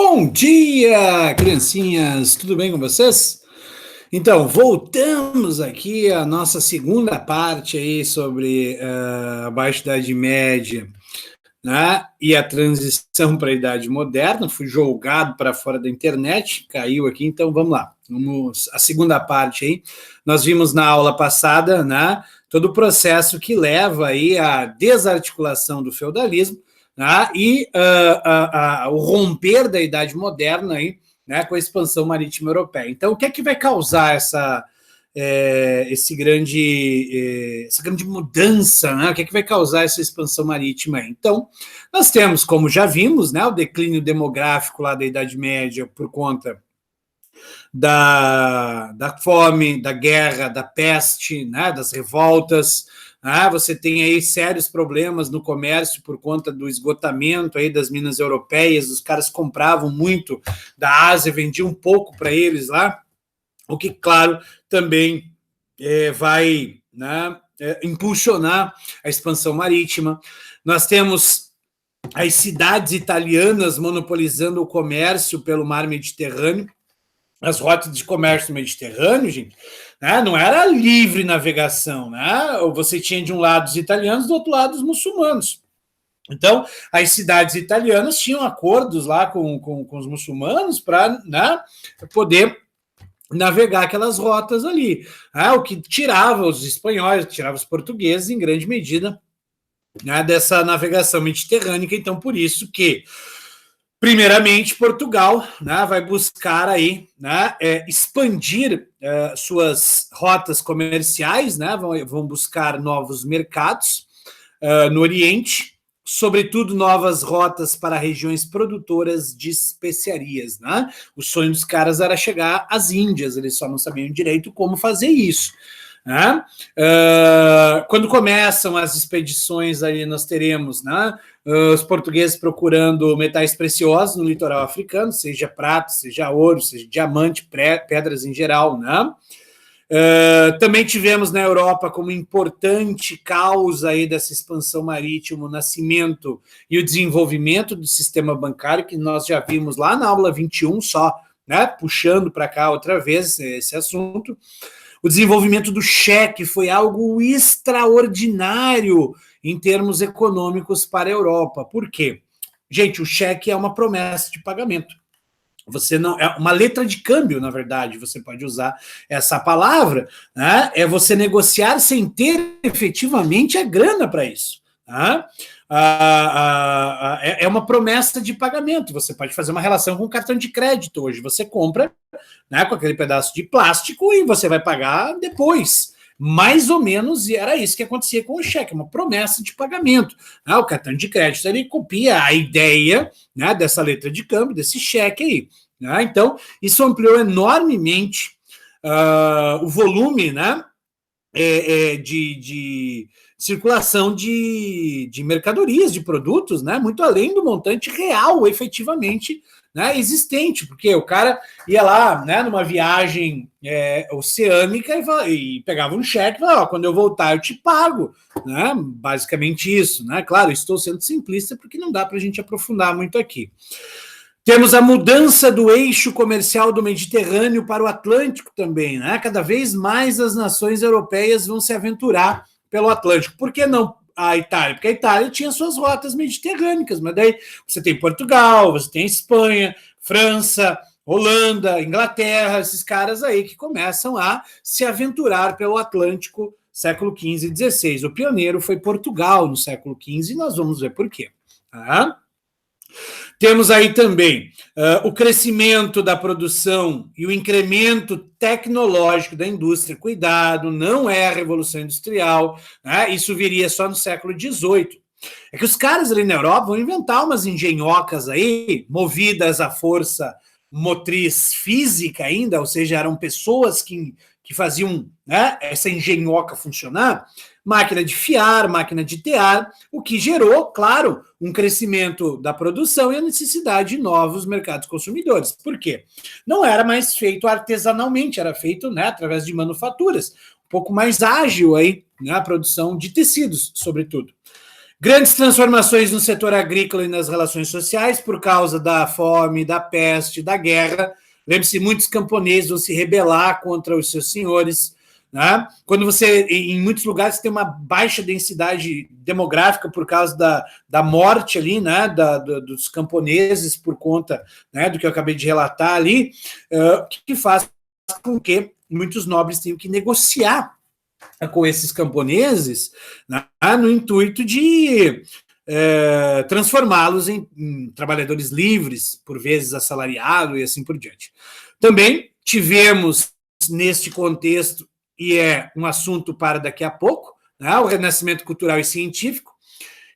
Bom dia, criancinhas! Tudo bem com vocês? Então, voltamos aqui à nossa segunda parte aí sobre a Baixa Idade Média, né? E a transição para a Idade Moderna. Fui jogado para fora da internet, caiu aqui, então vamos lá. Vamos a segunda parte aí. Nós vimos na aula passada, né? Todo o processo que leva aí à desarticulação do feudalismo, né, e o romper da Idade Moderna aí, né, com a expansão marítima europeia. Então, o que é que vai causar essa grande mudança, né? O que é que vai causar essa expansão marítima aí? Então, nós temos, como já vimos, né, o declínio demográfico lá da Idade Média por conta da fome, da guerra, da peste, né, das revoltas. Você tem aí sérios problemas no comércio por conta do esgotamento aí das minas europeias. Os caras compravam muito da Ásia, vendiam um pouco para eles lá, o que, claro, também vai, né, impulsionar a expansão marítima. Nós temos as cidades italianas monopolizando o comércio pelo mar Mediterrâneo. As rotas de comércio mediterrâneo, gente, né, não era livre navegação, né? Você tinha de um lado os italianos, do outro lado os muçulmanos. Então, as cidades italianas tinham acordos lá com os muçulmanos para, né, poder navegar aquelas rotas ali, o que tirava os espanhóis, tirava os portugueses, em grande medida, né, dessa navegação mediterrânea. Então, por isso que primeiramente, Portugal, né, vai buscar aí, né, expandir suas rotas comerciais, né, vão buscar novos mercados no Oriente, sobretudo novas rotas para regiões produtoras de especiarias, né? O sonho dos caras era chegar às Índias, eles só não sabiam direito como fazer isso. Né? Quando começam as expedições, aí nós teremos, né, os portugueses procurando metais preciosos no litoral africano, seja prata, seja ouro, seja diamante, pedras em geral. Né? Também tivemos na Europa como importante causa aí dessa expansão marítima o nascimento e o desenvolvimento do sistema bancário, que nós já vimos lá na aula 21, só, né, puxando para cá outra vez esse assunto. O desenvolvimento do cheque foi algo extraordinário em termos econômicos para a Europa. Por quê? Gente, o cheque é uma promessa de pagamento. Você não é uma letra de câmbio, na verdade, você pode usar essa palavra, né? É você negociar sem ter efetivamente a grana para isso. Né? É uma promessa de pagamento. Você pode fazer uma relação com o cartão de crédito. Hoje você compra, né, com aquele pedaço de plástico e você vai pagar depois. Mais ou menos era isso que acontecia com o cheque, uma promessa de pagamento. O cartão de crédito ele copia a ideia, né, dessa letra de câmbio, desse cheque aí. Né? Então, isso ampliou enormemente o volume, né, de circulação de mercadorias, de produtos, né, muito além do montante real, efetivamente, né, existente, porque o cara ia lá, né, numa viagem oceânica e pegava um cheque e falava, quando eu voltar eu te pago, né, basicamente isso, né, claro, estou sendo simplista porque não dá para a gente aprofundar muito aqui. Temos a mudança do eixo comercial do Mediterrâneo para o Atlântico também, né, cada vez mais as nações europeias vão se aventurar pelo Atlântico. Por que não a Itália? Porque a Itália tinha suas rotas mediterrânicas, mas daí você tem Portugal, você tem Espanha, França, Holanda, Inglaterra, esses caras aí que começam a se aventurar pelo Atlântico século XV e XVI. O pioneiro foi Portugal no século XV e nós vamos ver por quê. Temos aí também o crescimento da produção e o incremento tecnológico da indústria. Cuidado, não é a Revolução Industrial, né? Isso viria só no século XVIII. É que os caras ali na Europa vão inventar umas engenhocas aí, movidas à força motriz física ainda, ou seja, eram pessoas que faziam, né, essa engenhoca funcionar, máquina de fiar, máquina de tear, o que gerou, claro, um crescimento da produção e a necessidade de novos mercados consumidores. Por quê? Não era mais feito artesanalmente, era feito, né, através de manufaturas, um pouco mais ágil aí, né, a produção de tecidos, sobretudo. Grandes transformações no setor agrícola e nas relações sociais por causa da fome, da peste, da guerra. Lembre-se, muitos camponeses vão se rebelar contra os seus senhores, né? Quando você, em muitos lugares, tem uma baixa densidade demográfica por causa da morte ali, né, dos camponeses por conta, né, do que eu acabei de relatar ali, que faz com que muitos nobres tenham que negociar com esses camponeses, né, no intuito de transformá-los em trabalhadores livres, por vezes assalariados e assim por diante. Também tivemos, neste contexto, e é um assunto para daqui a pouco, né, o renascimento cultural e científico,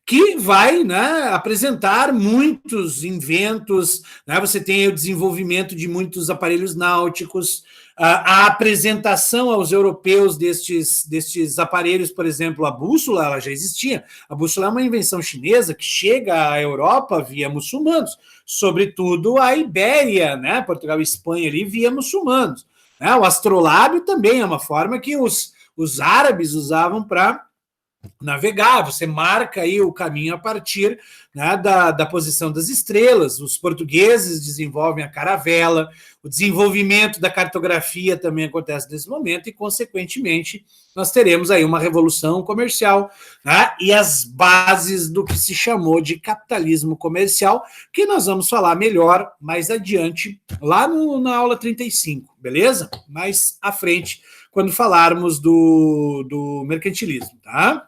que vai, né, apresentar muitos inventos, né, você tem o desenvolvimento de muitos aparelhos náuticos, a apresentação aos europeus destes aparelhos, por exemplo, a bússola, ela já existia. A bússola é uma invenção chinesa que chega à Europa via muçulmanos, sobretudo a Ibéria, né, Portugal e Espanha ali via muçulmanos. Né, o astrolábio também é uma forma que os árabes usavam para navegar, você marca aí o caminho a partir, né, da posição das estrelas. Os portugueses desenvolvem a caravela, o desenvolvimento da cartografia também acontece nesse momento e, consequentemente, nós teremos aí uma revolução comercial, né, e as bases do que se chamou de capitalismo comercial, que nós vamos falar melhor mais adiante, lá na aula 35, beleza? Mais à frente, quando falarmos do mercantilismo, tá?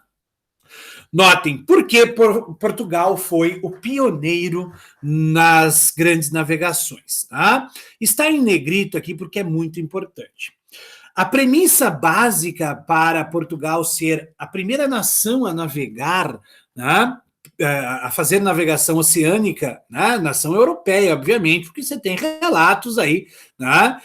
Notem, por que Portugal foi o pioneiro nas grandes navegações, tá? Está em negrito aqui porque é muito importante. A premissa básica para Portugal ser a primeira nação a navegar, né, a fazer navegação oceânica, né, nação europeia, obviamente, porque você tem relatos aí, né,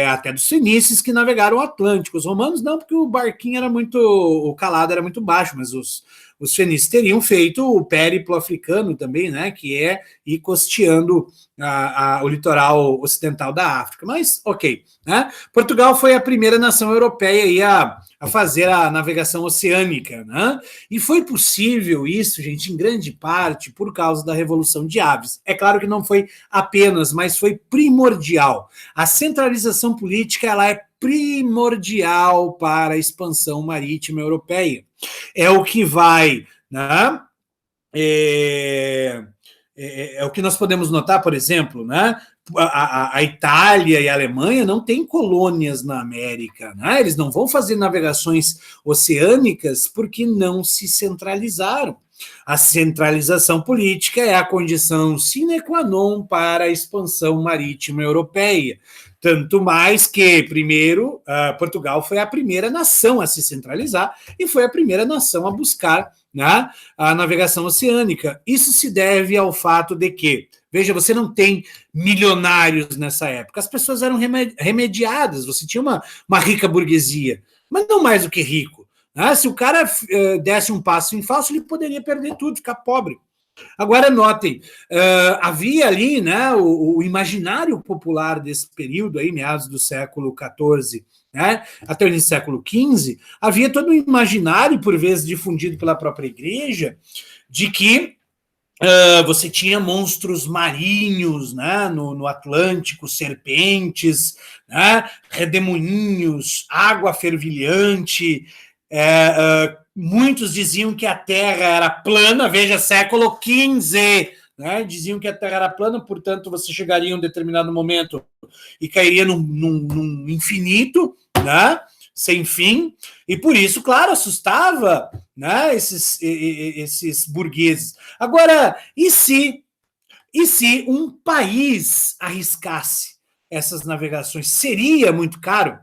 até dos fenícios que navegaram o Atlântico. Os romanos não, porque o barquinho era muito, o calado era muito baixo, mas os fenícios teriam feito o périplo africano também, né, que é ir costeando o litoral ocidental da África. Mas, ok, né? Portugal foi a primeira nação europeia a fazer a navegação oceânica, né? E foi possível isso, gente, em grande parte por causa da Revolução de Aves. É claro que não foi apenas, mas foi primordial. A centralização política, ela é primordial para a expansão marítima europeia. É o que vai, né? É o que nós podemos notar, por exemplo, né? A Itália e a Alemanha não têm colônias na América, né? Eles não vão fazer navegações oceânicas porque não se centralizaram. A centralização política é a condição sine qua non para a expansão marítima europeia. Tanto mais que, primeiro, Portugal foi a primeira nação a se centralizar e foi a primeira nação a buscar, né, a navegação oceânica. Isso se deve ao fato de que, veja, você não tem milionários nessa época, as pessoas eram remediadas, você tinha uma rica burguesia, mas não mais do que rico. Né? Se o cara desse um passo em falso, ele poderia perder tudo, ficar pobre. Agora, notem, havia ali, né, o imaginário popular desse período, aí, meados do século XIV, né, até o início do século XV, havia todo um imaginário, por vezes difundido pela própria igreja, de que você tinha monstros marinhos, né, no Atlântico, serpentes, né, redemoinhos, água fervilhante. Muitos diziam que a Terra era plana, veja, século XV, né, diziam que a Terra era plana, portanto você chegaria em um determinado momento e cairia num infinito, né, sem fim, e por isso, claro, assustava, né, esses burgueses. Agora, e se um país arriscasse essas navegações? Seria muito caro?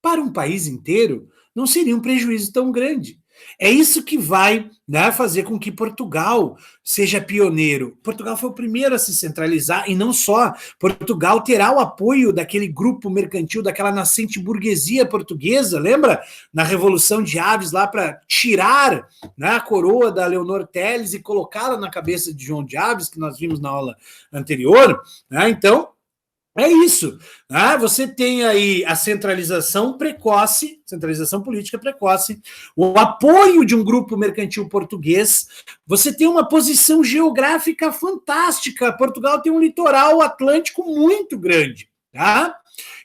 Para um país inteiro, não seria um prejuízo tão grande. É isso que vai, né, fazer com que Portugal seja pioneiro. Portugal foi o primeiro a se centralizar, e não só. Portugal terá o apoio daquele grupo mercantil, daquela nascente burguesia portuguesa, lembra? Na Revolução de Aves, lá para tirar, né, a coroa da Leonor Teles e colocá-la na cabeça de João de Aves, que nós vimos na aula anterior. Né? Então, É isso. Você tem aí a centralização precoce, centralização política precoce, o apoio de um grupo mercantil português, você tem uma posição geográfica fantástica. Portugal tem um litoral atlântico muito grande, tá?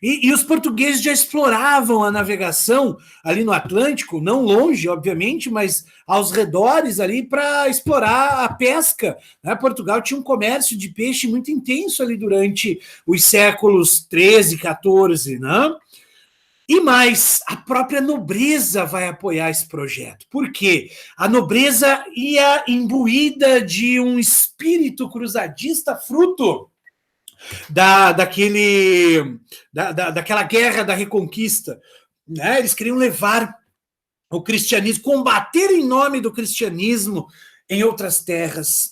E os portugueses já exploravam a navegação ali no Atlântico, não longe, obviamente, mas aos redores ali para explorar a pesca. Portugal tinha um comércio de peixe muito intenso ali durante os séculos 13, 14, né? E mais, a própria nobreza vai apoiar esse projeto. Por quê? A nobreza ia imbuída de um espírito cruzadista fruto daquela guerra da Reconquista. Né? Eles queriam levar o cristianismo, combater em nome do cristianismo em outras terras.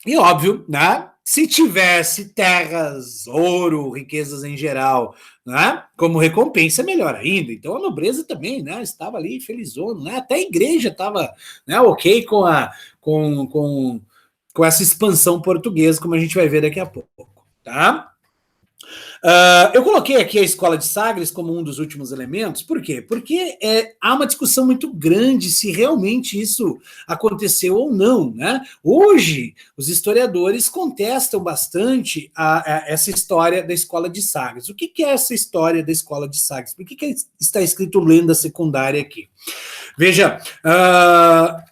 E óbvio, né? Se tivesse terras, ouro, riquezas em geral, né? Como recompensa, melhor ainda. Então a nobreza também, né? Estava ali felizona, né? Até a igreja estava, né? Ok com essa expansão portuguesa, como a gente vai ver daqui a pouco. Tá? Eu coloquei aqui a escola de Sagres como um dos últimos elementos, por quê? Porque há uma discussão muito grande se realmente isso aconteceu ou não, né? Hoje, os historiadores contestam bastante essa história da escola de Sagres. O que é essa história da escola de Sagres? Por que está escrito lenda secundária aqui? Veja,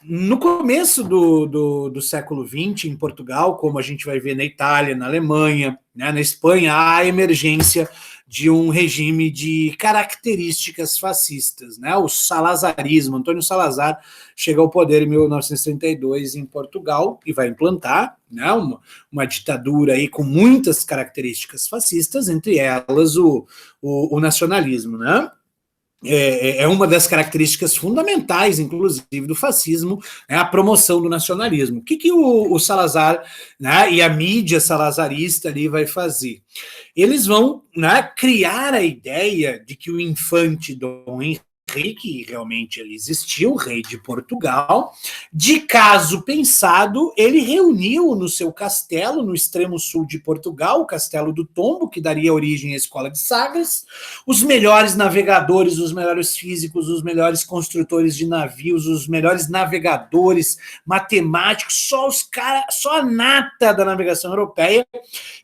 no começo do século XX, em Portugal, como a gente vai ver na Itália, na Alemanha, né, na Espanha, há a emergência de um regime de características fascistas, né, o salazarismo. Antônio Salazar chega ao poder em 1932 em Portugal e vai implantar, né, uma ditadura aí com muitas características fascistas, entre elas o nacionalismo, né? É uma das características fundamentais, inclusive, do fascismo, é a promoção do nacionalismo. O que o Salazar, né, e a mídia salazarista ali vai fazer? Eles vão, né, criar a ideia de que o infante Dom Henrique, realmente ele existiu, o rei de Portugal, de caso pensado, ele reuniu no seu castelo, no extremo sul de Portugal, o Castelo do Tombo, que daria origem à Escola de Sagres, os melhores navegadores, os melhores físicos, os melhores construtores de navios, os melhores navegadores, matemáticos, só a nata da navegação europeia,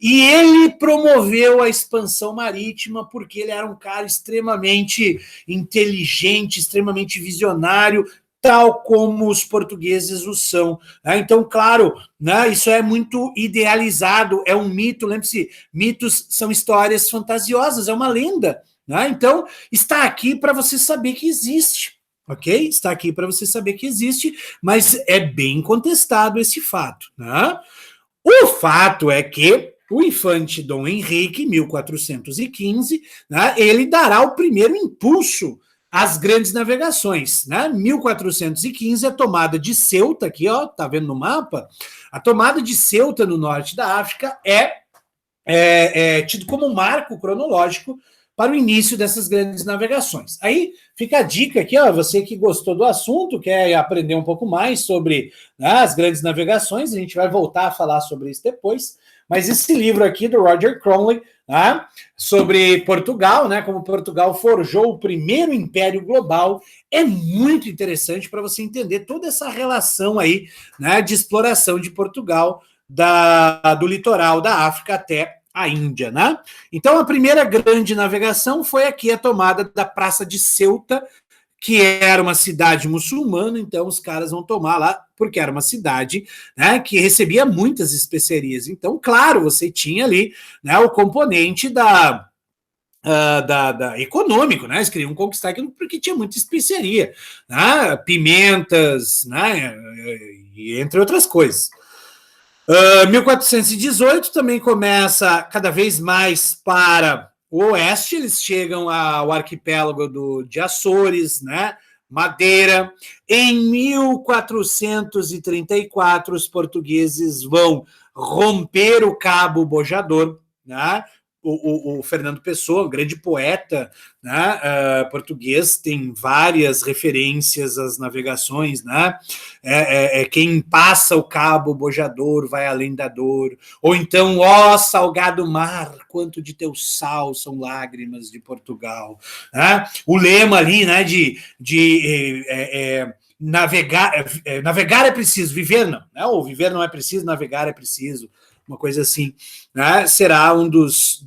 e ele promoveu a expansão marítima porque ele era um cara extremamente inteligente, extremamente visionário, tal como os portugueses o são. Então, claro, né, isso é muito idealizado, é um mito, lembre-se, mitos são histórias fantasiosas, é uma lenda. Né? Então, está aqui para você saber que existe. Ok? Está aqui para você saber que existe, mas é bem contestado esse fato. Né? O fato é que o infante Dom Henrique, 1415, né, ele dará o primeiro impulso às grandes navegações. Né? 1415, a tomada de Ceuta, aqui, ó, tá vendo no mapa? A tomada de Ceuta no norte da África é tido como um marco cronológico para o início dessas grandes navegações. Aí fica a dica aqui, ó, você que gostou do assunto, quer aprender um pouco mais sobre, né, as grandes navegações, a gente vai voltar a falar sobre isso depois, mas esse livro aqui do Roger Cromley, né, sobre Portugal, né, como Portugal forjou o primeiro império global, é muito interessante para você entender toda essa relação aí, né, de exploração de Portugal do litoral da África até a Índia, né? Então, a primeira grande navegação foi aqui a tomada da Praça de Ceuta, que era uma cidade muçulmana, então os caras vão tomar lá, porque era uma cidade, né, que recebia muitas especiarias. Então, claro, você tinha ali, né, o componente da econômico, né? Eles queriam conquistar aquilo porque tinha muita especiaria, né? Pimentas, né? E entre outras coisas. 1418 também começa cada vez mais para o oeste, eles chegam ao arquipélago de Açores, né? Madeira. Em 1434, os portugueses vão romper o Cabo Bojador, né? o Fernando Pessoa, um grande poeta, né, português, tem várias referências às navegações, né? Quem passa o cabo bojador vai além da dor, ou então, ó salgado mar, quanto de teu sal são lágrimas de Portugal, né? O lema ali, né, navegar é preciso, viver não, né? Ou viver não é preciso, navegar é preciso, uma coisa assim, né? Será um dos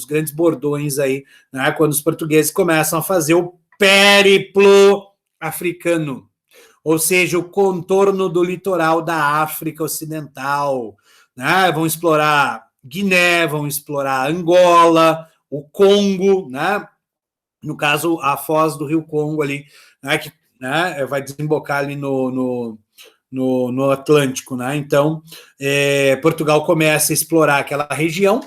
grandes bordões aí, né? Quando os portugueses começam a fazer o périplo africano, ou seja, o contorno do litoral da África Ocidental, né? Vão explorar Guiné, vão explorar Angola, o Congo, né? No caso, a foz do Rio Congo ali, né? Que, né, vai desembocar ali no Atlântico, né? Então, Portugal começa a explorar aquela região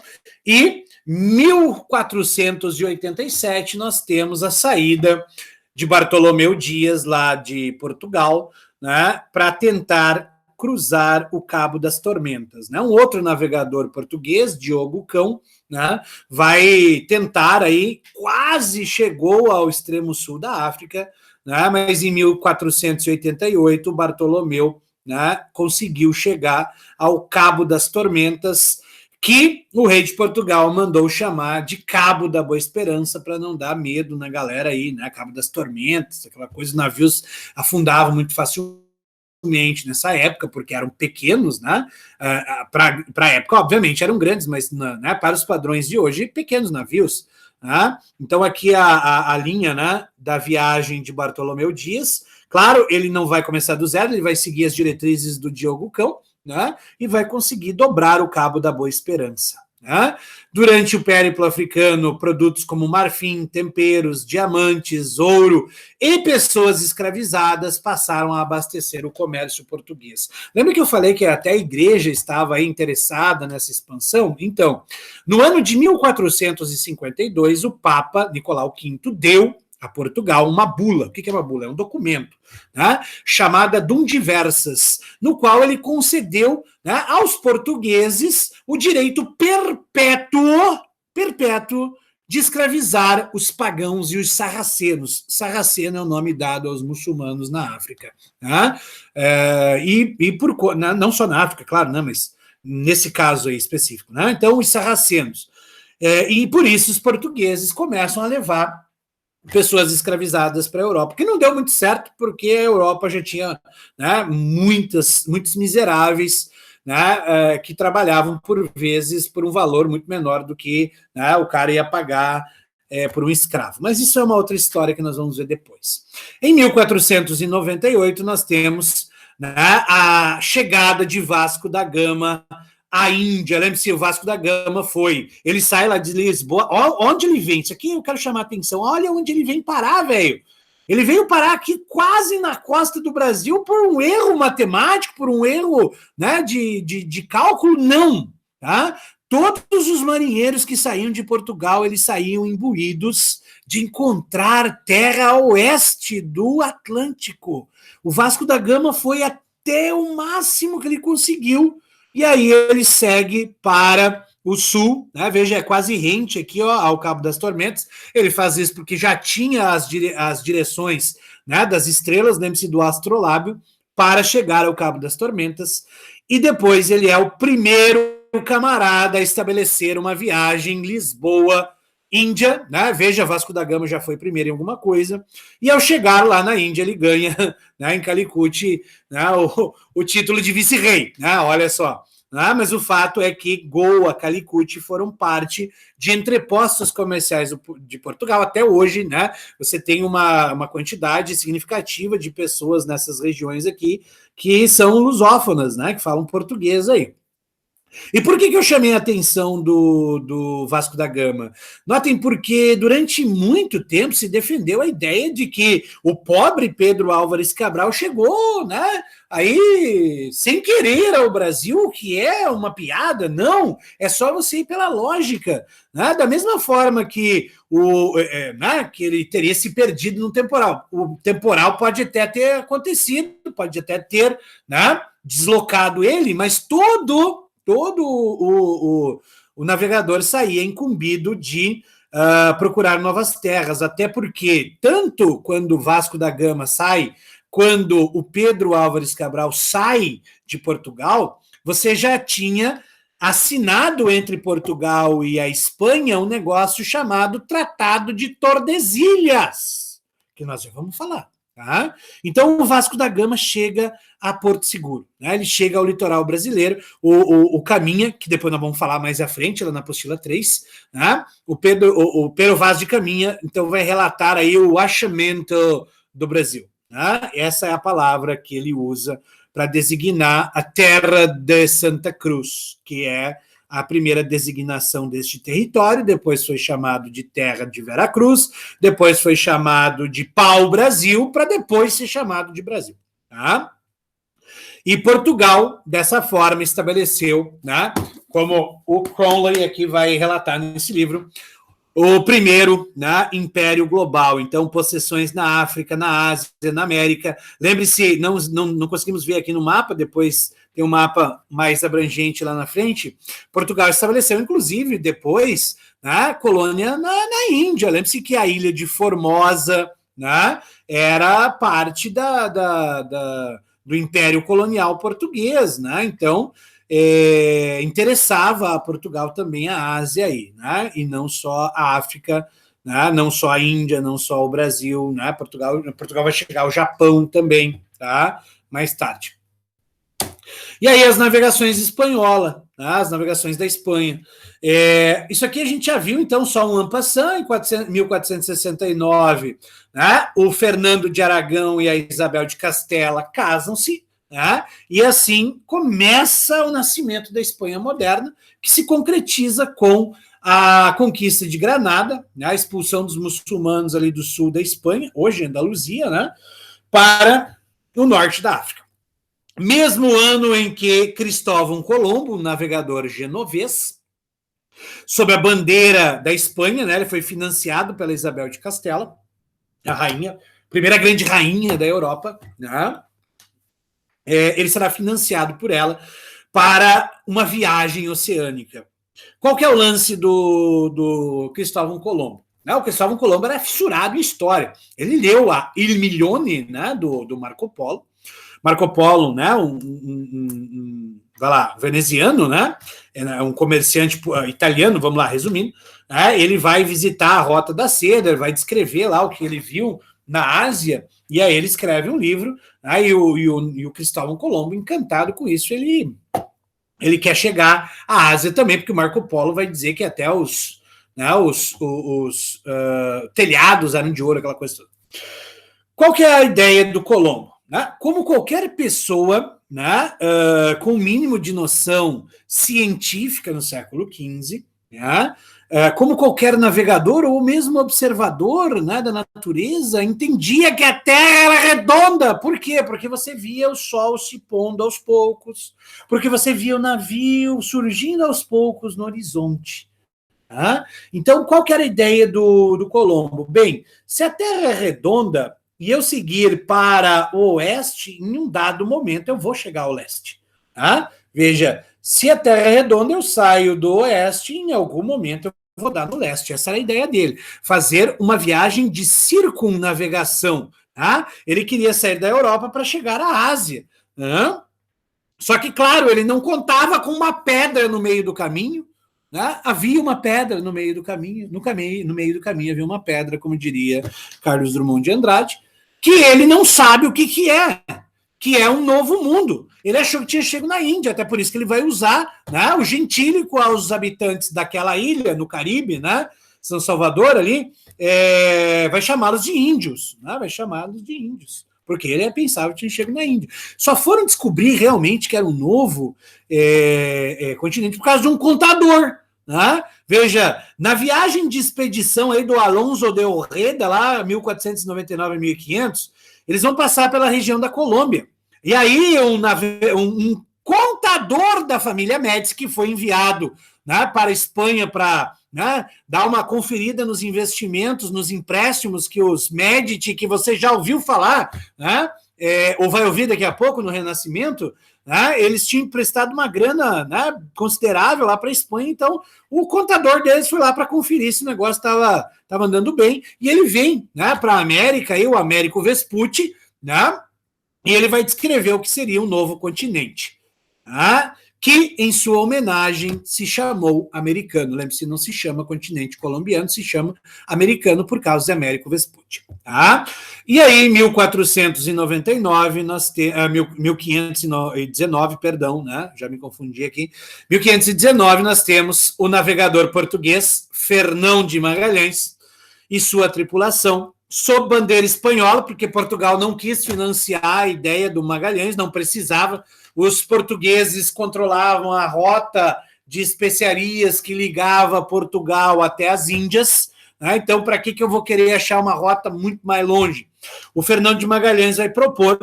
e 1487 nós temos a saída de Bartolomeu Dias lá de Portugal, né, para tentar cruzar o Cabo das Tormentas, né? Um outro navegador português, Diogo Cão, né, vai tentar aí, quase chegou ao extremo sul da África, né, mas em 1488 Bartolomeu, né, conseguiu chegar ao Cabo das Tormentas, que o rei de Portugal mandou chamar de Cabo da Boa Esperança para não dar medo na galera aí, né? Cabo das Tormentas, aquela coisa, os navios afundavam muito facilmente nessa época, porque eram pequenos, né? Para a época, obviamente, eram grandes, mas né, para os padrões de hoje, pequenos navios. Né? Então, aqui a linha, né, da viagem de Bartolomeu Dias. Claro, ele não vai começar do zero, ele vai seguir as diretrizes do Diogo Cão, né, e vai conseguir dobrar o Cabo da Boa Esperança. Né? Durante o périplo africano, produtos como marfim, temperos, diamantes, ouro e pessoas escravizadas passaram a abastecer o comércio português. Lembra que eu falei que até a igreja estava interessada nessa expansão? Então, no ano de 1452, o Papa Nicolau V deu a Portugal uma bula. O que é uma bula? É um documento, né, chamada Dum Diversas, no qual ele concedeu, né, aos portugueses o direito perpétuo de escravizar os pagãos e os sarracenos. Sarraceno é o nome dado aos muçulmanos na África. Né? Não só na África, claro, né, mas nesse caso aí específico. Né? Então, os sarracenos. E por isso os portugueses começam a levar pessoas escravizadas para a Europa, que não deu muito certo, porque a Europa já tinha, né, muitos miseráveis, né, que trabalhavam por vezes por um valor muito menor do que, né, o cara ia pagar por um escravo. Mas isso é uma outra história que nós vamos ver depois. Em 1498 nós temos, né, a chegada de Vasco da Gama à Índia. Lembre-se, o Vasco da Gama ele sai lá de Lisboa, onde ele vem, isso aqui eu quero chamar a atenção, olha onde ele vem parar, velho. Ele veio parar aqui quase na costa do Brasil por um erro matemático, por um erro, né, de cálculo, não, tá? Todos os marinheiros que saíam de Portugal, eles saíam imbuídos de encontrar terra a oeste do Atlântico. O Vasco da Gama foi até o máximo que ele conseguiu, e aí ele segue para o sul, né? Veja, é quase rente aqui, ó, ao Cabo das Tormentas. Ele faz isso porque já tinha as direções, né, das estrelas, lembre-se do astrolábio, para chegar ao Cabo das Tormentas. E depois ele é o primeiro camarada a estabelecer uma viagem Lisboa-Índia, né? Veja, Vasco da Gama já foi primeiro em alguma coisa, e ao chegar lá na Índia ele ganha, né, em Calicut, né, o título de vice-rei, né? Olha só. Mas o fato é que Goa, Calicut foram parte de entrepostos comerciais de Portugal. Até hoje, né, você tem uma quantidade significativa de pessoas nessas regiões aqui que são lusófonas, né, que falam português aí. E por que eu chamei a atenção do Vasco da Gama? Notem, porque durante muito tempo se defendeu a ideia de que o pobre Pedro Álvares Cabral chegou, né, aí sem querer ao Brasil, o que é uma piada. Não, é só você ir pela lógica, né? Da mesma forma que né, que ele teria se perdido no temporal. O temporal pode até ter acontecido, pode até ter, né, deslocado ele, mas todo o navegador saía incumbido de procurar novas terras, até porque, tanto quando o Vasco da Gama sai, quando o Pedro Álvares Cabral sai de Portugal, você já tinha assinado entre Portugal e a Espanha um negócio chamado Tratado de Tordesilhas, que nós já vamos falar. Tá? Então, o Vasco da Gama chega a Porto Seguro, né? Ele chega ao litoral brasileiro, o Caminha, que depois nós vamos falar mais à frente, lá na apostila 3, né? o Pedro Vaz de Caminha, então, vai relatar aí o achamento do Brasil. Né? Essa é a palavra que ele usa para designar a terra de Santa Cruz, que é a primeira designação deste território, depois foi chamado de Terra de Veracruz, depois foi chamado de Pau-Brasil, para depois ser chamado de Brasil. Tá? E Portugal, dessa forma, estabeleceu, né, como o Cromley aqui vai relatar nesse livro, o primeiro, né, império global. Então, possessões na África, na Ásia, na América. Lembre-se, não conseguimos ver aqui no mapa, depois tem um mapa mais abrangente lá na frente. Portugal estabeleceu, inclusive, depois, né, colônia na Índia. Lembre-se que a ilha de Formosa, né, era parte do Império Colonial Português. Né? Então, interessava a Portugal também a Ásia aí, né? E não só a África, né? Não só a Índia, não só o Brasil, né? Portugal vai chegar ao Japão também, tá? Mais tarde. E aí as navegações espanholas, tá? As navegações da Espanha. Isso aqui a gente já viu, então, só um en passant, em 1469, né? O Fernando de Aragão e a Isabel de Castela casam-se, né? E assim começa o nascimento da Espanha moderna, que se concretiza com a conquista de Granada, né? A expulsão dos muçulmanos ali do sul da Espanha, hoje Andaluzia, né? Para o norte da África. Mesmo ano em que Cristóvão Colombo, um navegador genovês, sob a bandeira da Espanha, né? Ele foi financiado pela Isabel de Castela, a rainha, primeira grande rainha da Europa, né? Ele será financiado por ela para uma viagem oceânica. Qual que é o lance do Cristóvão Colombo? O Cristóvão Colombo era fissurado em história. Ele leu a Il Milione, né, do Marco Polo. Marco Polo, né, vai lá, veneziano, né, um comerciante italiano, vamos lá, resumindo, né, ele vai visitar a Rota da Seda, vai descrever lá o que ele viu na Ásia, e aí ele escreve um livro, né, e o Cristóvão Colombo, encantado com isso, ele quer chegar à Ásia também, porque o Marco Polo vai dizer que até os telhados eram de ouro, aquela coisa toda. Qual que é a ideia do Colombo? Né? Como qualquer pessoa, né, com o mínimo de noção científica no século XV, né, como qualquer navegador ou mesmo observador, né, da natureza, entendia que a Terra era redonda. Por quê? Porque você via o sol se pondo aos poucos, porque você via o navio surgindo aos poucos no horizonte. Tá? Então, qual que era a ideia do Colombo? Bem, se a Terra é redonda e eu seguir para o oeste, em um dado momento eu vou chegar ao leste. Tá? Veja, se a Terra é redonda, eu saio do oeste e em algum momento eu vou dar no leste. Essa era a ideia dele, fazer uma viagem de circunnavegação. Tá? Ele queria sair da Europa para chegar à Ásia. Tá? Só que, claro, ele não contava com uma pedra no meio do caminho. Né? Havia uma pedra no meio do caminho, no meio do caminho havia uma pedra, como diria Carlos Drummond de Andrade, que ele não sabe o que é um novo mundo. Ele achou que tinha chegado na Índia, até por isso que ele vai usar, né, o gentílico aos habitantes daquela ilha, no Caribe, né, São Salvador ali, vai chamá-los de índios, né, porque ele pensava que tinha chegado na Índia. Só foram descobrir realmente que era um novo continente por causa de um contador. Né? Veja, na viagem de expedição aí do Alonso de Ojeda, lá 1499 a 1500, eles vão passar pela região da Colômbia. E aí um contador da família Médici, que foi enviado, né, para a Espanha para, né, dar uma conferida nos investimentos, nos empréstimos que os Médici, que você já ouviu falar, né, ou vai ouvir daqui a pouco no Renascimento, né, eles tinham emprestado uma grana, né, considerável lá para a Espanha, então o contador deles foi lá para conferir se o negócio estava andando bem, e ele vem, né, para a América, aí, o Américo Vespucci, né, e ele vai descrever o que seria um novo continente, tá? Que, em sua homenagem, se chamou americano. Lembre-se, não se chama continente colombiano, se chama americano por causa de Américo Vespucci. Tá? E aí, em 1499, 1519, perdão, né? Já me confundi aqui. 1519, nós temos o navegador português Fernão de Magalhães e sua tripulação, sob bandeira espanhola, porque Portugal não quis financiar a ideia do Magalhães, não precisava. Os portugueses controlavam a rota de especiarias que ligava Portugal até as Índias, né? Então, para que eu vou querer achar uma rota muito mais longe? O Fernando de Magalhães vai propor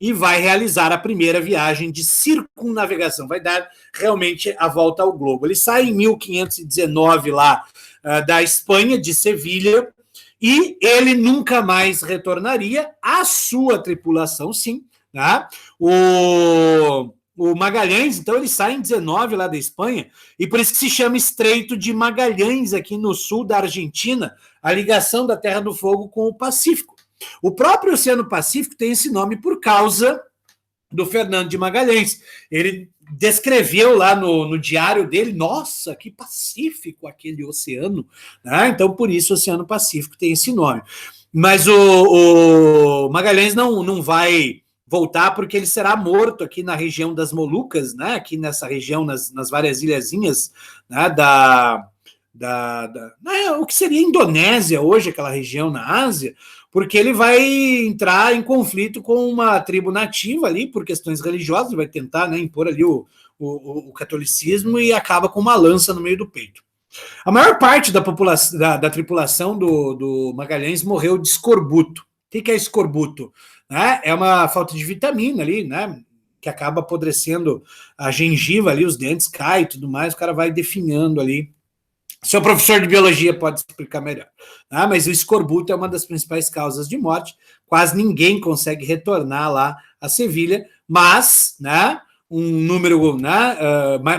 e vai realizar a primeira viagem de circunnavegação, vai dar realmente a volta ao globo. Ele sai em 1519 lá da Espanha, de Sevilha, e ele nunca mais retornaria. A sua tripulação, sim, tá? O Magalhães, então, ele sai em 19 lá da Espanha, e por isso que se chama Estreito de Magalhães, aqui no sul da Argentina, a ligação da Terra do Fogo com o Pacífico. O próprio Oceano Pacífico tem esse nome por causa do Fernando de Magalhães. Ele descreveu lá no diário dele, nossa, que pacífico aquele oceano, né? Então, por isso, o Oceano Pacífico tem esse nome. Mas o Magalhães não vai voltar, porque ele será morto aqui na região das Molucas, né? Aqui nessa região, nas várias ilhazinhas, né? O que seria Indonésia hoje, aquela região na Ásia, porque ele vai entrar em conflito com uma tribo nativa ali, por questões religiosas, vai tentar, né, impor ali o catolicismo, e acaba com uma lança no meio do peito. A maior parte da população, da tripulação do Magalhães morreu de escorbuto. O que é escorbuto? Né? É uma falta de vitamina ali, né, que acaba apodrecendo a gengiva ali, os dentes caem e tudo mais, o cara vai definhando ali. Seu professor de biologia pode explicar melhor. Mas o escorbuto é uma das principais causas de morte. Quase ninguém consegue retornar lá a Sevilha, mas, né, um número, né,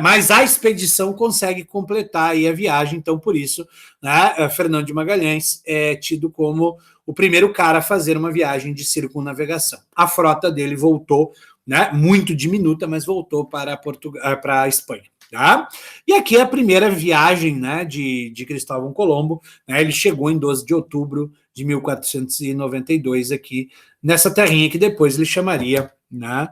mas a expedição consegue completar aí a viagem. Então, por isso, né, Fernando de Magalhães é tido como o primeiro cara a fazer uma viagem de circunnavegação. A frota dele voltou, né, muito diminuta, mas voltou para a Espanha. Tá? E aqui é a primeira viagem, né, de Cristóvão Colombo, né, ele chegou em 12 de outubro de 1492 aqui, nessa terrinha que depois ele chamaria, né,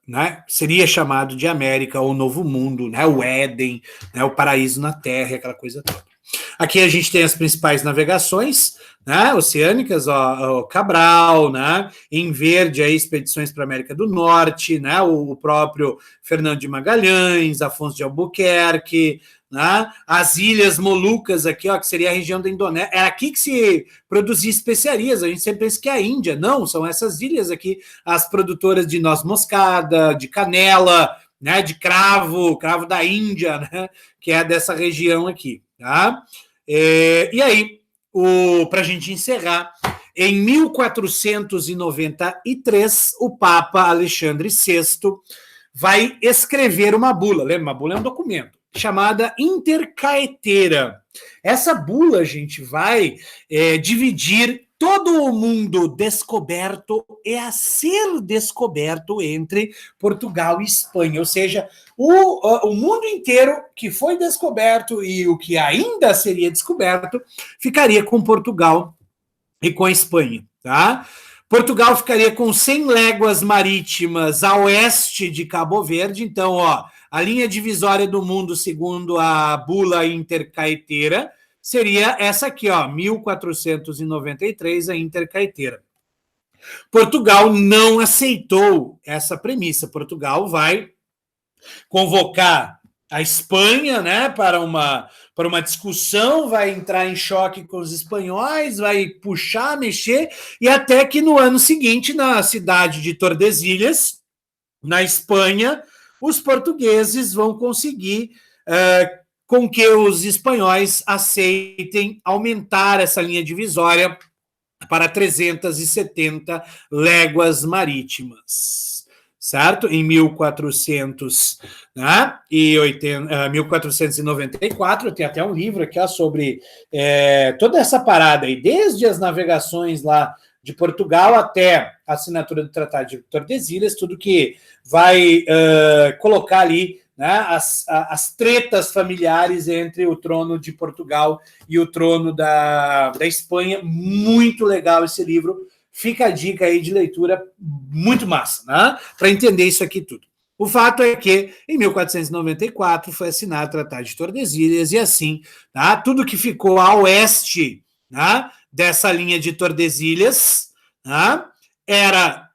né, seria chamado de América, ou Novo Mundo, né, o Éden, né, o paraíso na Terra, aquela coisa toda. Aqui a gente tem as principais navegações, né, oceânicas, ó, Cabral, né, em verde aí, expedições para a América do Norte, né, o próprio Fernando de Magalhães, Afonso de Albuquerque, né, as Ilhas Molucas aqui, ó, que seria a região da Indonésia. É aqui que se produzia especiarias, a gente sempre pensa que é a Índia. Não, são essas ilhas aqui, as produtoras de noz moscada, de canela, né, de cravo da Índia, né, que é dessa região aqui. Tá? E aí, para a gente encerrar, em 1493, o Papa Alexandre VI vai escrever uma bula. Lembra? Uma bula é um documento, chamada Intercaetera. Essa bula, gente, vai dividir todo o mundo descoberto e a ser descoberto entre Portugal e Espanha, ou seja, o mundo inteiro que foi descoberto e o que ainda seria descoberto ficaria com Portugal e com a Espanha, tá? Portugal ficaria com 100 léguas marítimas a oeste de Cabo Verde. Então, ó, a linha divisória do mundo, segundo a bula Intercaetera, seria essa aqui, ó, 1493, a Intercaetera. Portugal não aceitou essa premissa. Portugal vai convocar a Espanha, né, para uma discussão, vai entrar em choque com os espanhóis, vai puxar, mexer, e até que no ano seguinte, na cidade de Tordesilhas, na Espanha, os portugueses vão conseguir com que os espanhóis aceitem aumentar essa linha divisória para 370 léguas marítimas, certo? Em 1494, tem até um livro aqui sobre toda essa parada aí, desde as navegações lá de Portugal até a assinatura do Tratado de Tordesilhas, tudo que vai colocar ali, né, as tretas familiares entre o trono de Portugal e o trono da Espanha. Muito legal esse livro. Fica a dica aí de leitura, muito massa, né, para entender isso aqui tudo. O fato é que, em 1494, foi assinado o Tratado de Tordesilhas, e assim, tá, tudo que ficou a oeste, tá, dessa linha de Tordesilhas, tá, era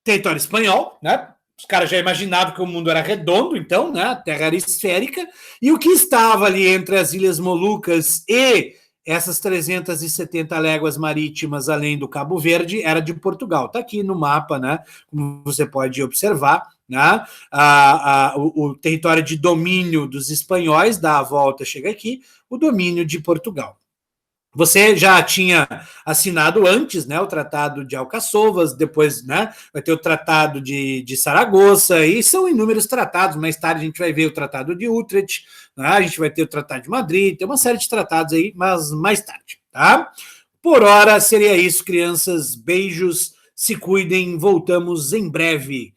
território espanhol, né? Os caras já imaginavam que o mundo era redondo, então, né? A Terra era esférica, e o que estava ali entre as Ilhas Molucas e essas 370 léguas marítimas além do Cabo Verde era de Portugal. Está aqui no mapa, né? Como você pode observar, né? O território de domínio dos espanhóis dá a volta, chega aqui, o domínio de Portugal. Você já tinha assinado antes, né, o Tratado de Alcaçovas, depois, né, vai ter o Tratado de Saragoça, e são inúmeros tratados. Mais tarde a gente vai ver o Tratado de Utrecht, né, a gente vai ter o Tratado de Madrid, tem uma série de tratados aí, mas mais tarde, tá? Por hora seria isso, crianças, beijos, se cuidem, voltamos em breve.